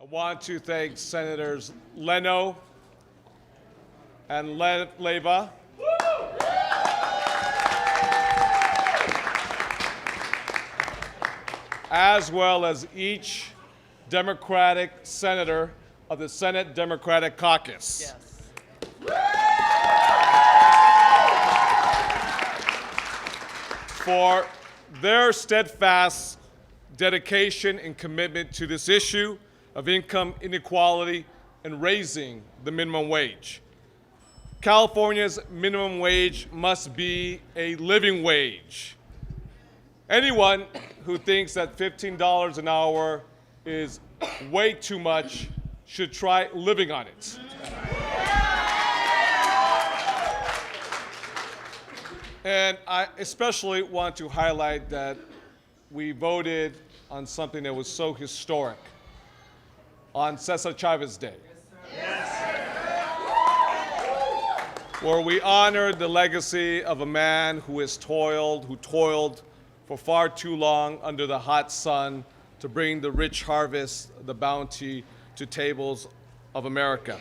I want to thank Senators Leno and Leyva as well as each Democratic senator of the Senate Democratic Caucus. For their steadfast dedication and commitment to this issue of income inequality and raising the minimum wage. California's minimum wage must be a living wage. Anyone who thinks that $15 an hour is way too much should try living on it. And I especially want to highlight that we voted on something that was so historic on Cesar Chavez Day, where we honored the legacy of a man who toiled for far too long under the hot sun to bring the rich harvest, the bounty to tables of America.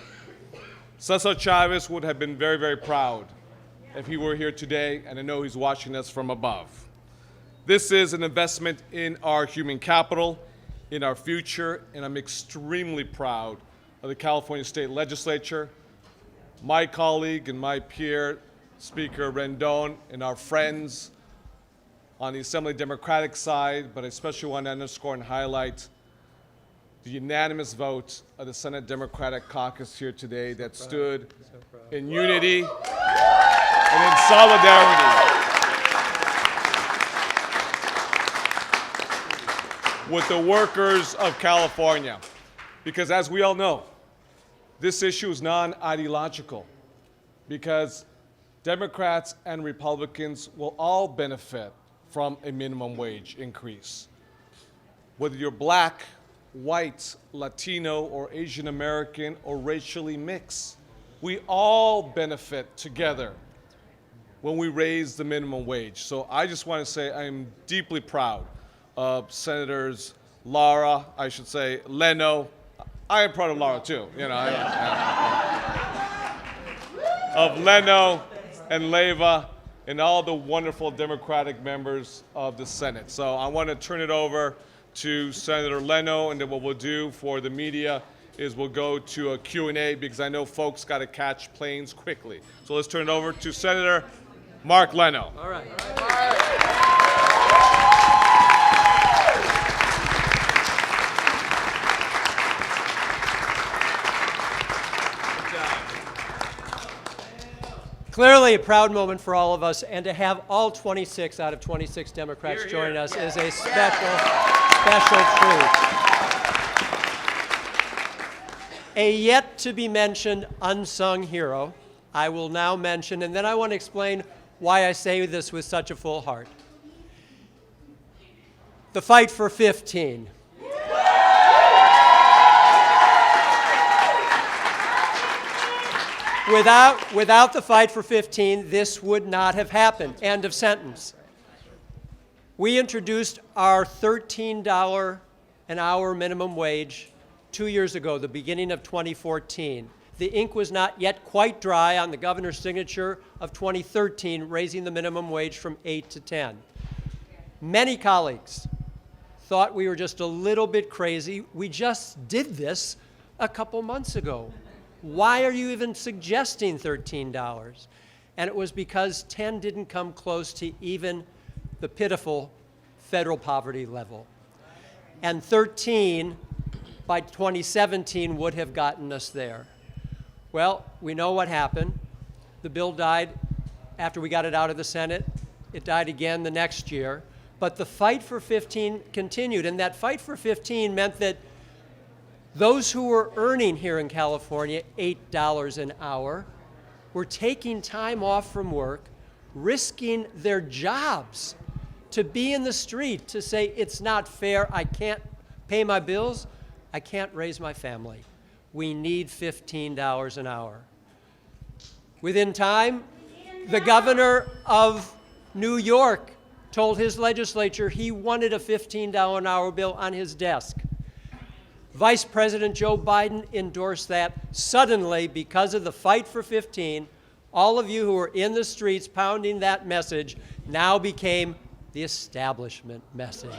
Cesar Chavez would have been very, very proud if he were here today, and I know he's watching us from above. This is an investment in our human capital, in our future, and I'm extremely proud of the California State Legislature, my colleague and my peer, Speaker Rendon, and our friends on the Assembly Democratic side, but I especially want to underscore and highlight the unanimous vote of the Senate Democratic Caucus here today that stood in unity and in solidarity with the workers of California. Because as we all know, this issue is non-ideological, because Democrats and Republicans will all benefit from a minimum wage increase. Whether you're black, white, Latino, or Asian American, or racially mixed, we all benefit together when we raise the minimum wage. So I just want to say I am deeply proud of Senators Leno. I am proud of Laura too, of Leno and Leyva and all the wonderful Democratic members of the Senate. So I want to turn it over to Senator Leno, and then what we'll do for the media is we'll go to a Q&A, because I know folks got to catch planes quickly. So let's turn it over to Senator Mark Leno. All right. Clearly a proud moment for all of us, and to have all 26 out of 26 Democrats joining us is a special treat. A yet-to-be-mentioned unsung hero I will now mention, and then I want to explain why I say this with such a full heart. The fight for 15. Without the fight for 15, this would not have happened. End of sentence. We introduced our $13 an hour minimum wage 2 years ago, the beginning of 2014. The ink was not yet quite dry on the governor's signature of 2013, raising the minimum wage from 8 to 10. Many colleagues thought we were just a little bit crazy. We just did this a couple months ago. Why are you even suggesting $13? And it was because 10 didn't come close to even the pitiful federal poverty level. And 13 by 2017 would have gotten us there. Well, we know what happened. The bill died after we got it out of the Senate. It died again the next year. But the fight for 15 continued, and that fight for 15 meant that those who were earning here in California $8 an hour were taking time off from work, risking their jobs to be in the street to say, it's not fair, I can't pay my bills, I can't raise my family. We need $15 an hour. Within time, the governor of New York told his legislature he wanted a $15 an hour bill on his desk. Vice President Joe Biden endorsed that suddenly because of the fight for 15. All of you who were in the streets pounding that message now became the establishment message.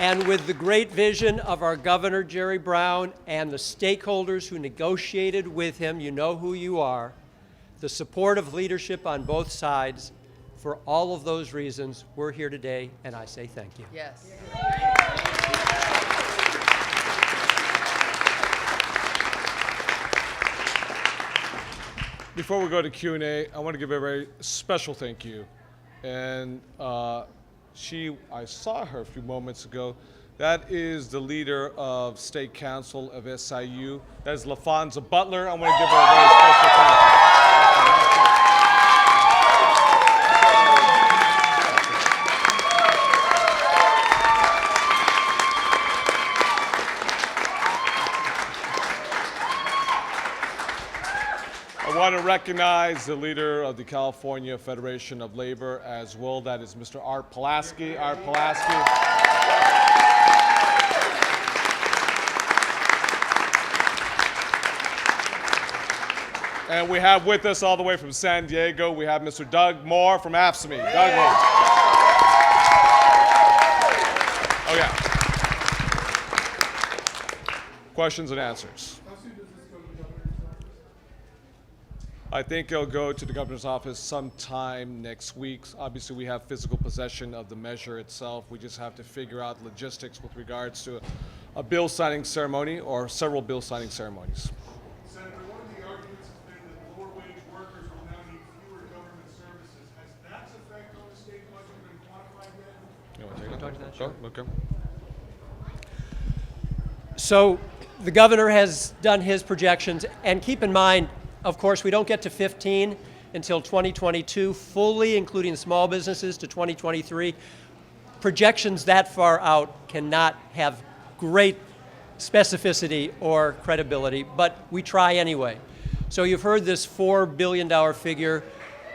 And with the great vision of our Governor, Jerry Brown, and the stakeholders who negotiated with him, you know who you are, the support of leadership on both sides, for all of those reasons, we're here today, and I say thank you. Yes. Before we go to Q&A, I want to give a very special thank you. And I saw her a few moments ago. That is the leader of State Council of SIU. That is LaFonza Butler. I want to give her a very special thank you. I want to recognize the leader of the California Federation of Labor as well. That is Mr. Art Pulaski. Art Pulaski. And we have with us all the way from San Diego, we have Mr. Doug Moore from AFSCME. Doug Moore. Oh, yeah. Questions and answers. I think it'll go to the governor's office sometime next week. Obviously, we have physical possession of the measure itself. We just have to figure out logistics with regards to a bill signing ceremony or several bill signing ceremonies. Senator, one of the arguments has been that lower wage workers will now need fewer government services. Has that effect on the state budget been quantified yet? You want to take that? Sure. Okay. So the governor has done his projections, and keep in mind, of course, we don't get to 15 until 2022, fully including small businesses to 2023. Projections that far out cannot have great specificity or credibility, but we try anyway. So you've heard this $4 billion figure.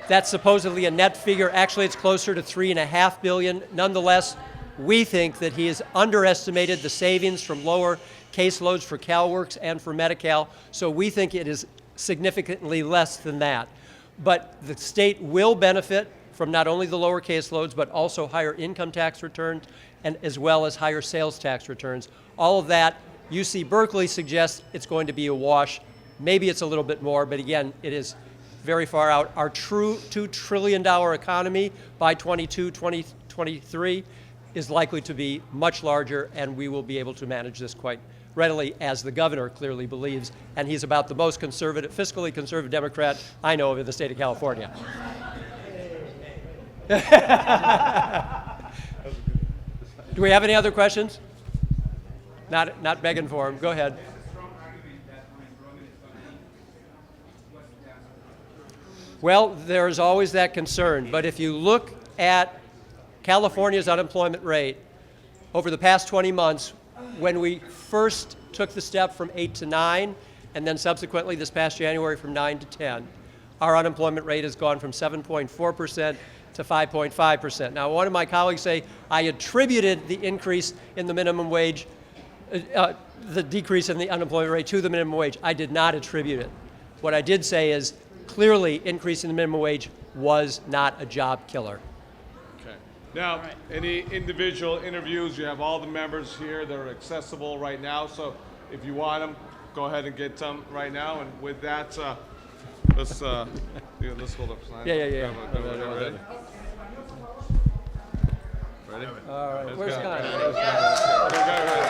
That's supposedly a net figure. Actually, it's closer to $3.5 billion. Nonetheless, we think that he has underestimated the savings from lower caseloads for CalWORKs and for Medi-Cal, so we think it is significantly less than that. But the state will benefit from not only the lower caseloads, but also higher income tax returns, and as well as higher sales tax returns. All of that, UC Berkeley suggests it's going to be a wash. Maybe it's a little bit more, but again, it is very far out. Our true $2 trillion economy by 2023 is likely to be much larger, and we will be able to manage this quite readily, as the governor clearly believes, and he's about the most conservative, fiscally conservative Democrat I know of in the state of California. Do we have any other questions? Not begging for them. Go ahead. Well, there's always that concern, but if you look at California's unemployment rate over the past 20 months, when we first took the step from 8 to 9, and then subsequently this past January from 9 to 10, our unemployment rate has gone from 7.4% to 5.5%. Now, one of my colleagues say I attributed the increase in the minimum wage, the decrease in the unemployment rate to the minimum wage. I did not attribute it. What I did say is clearly increasing the minimum wage was not a job killer. Okay. Now, any individual interviews, you have all the members here that are accessible right now. So if you want them, go ahead and get them right now. And with that, let's hold up. Yeah. Ready? Ready? All right. Where's go. Connie? Okay, go ahead.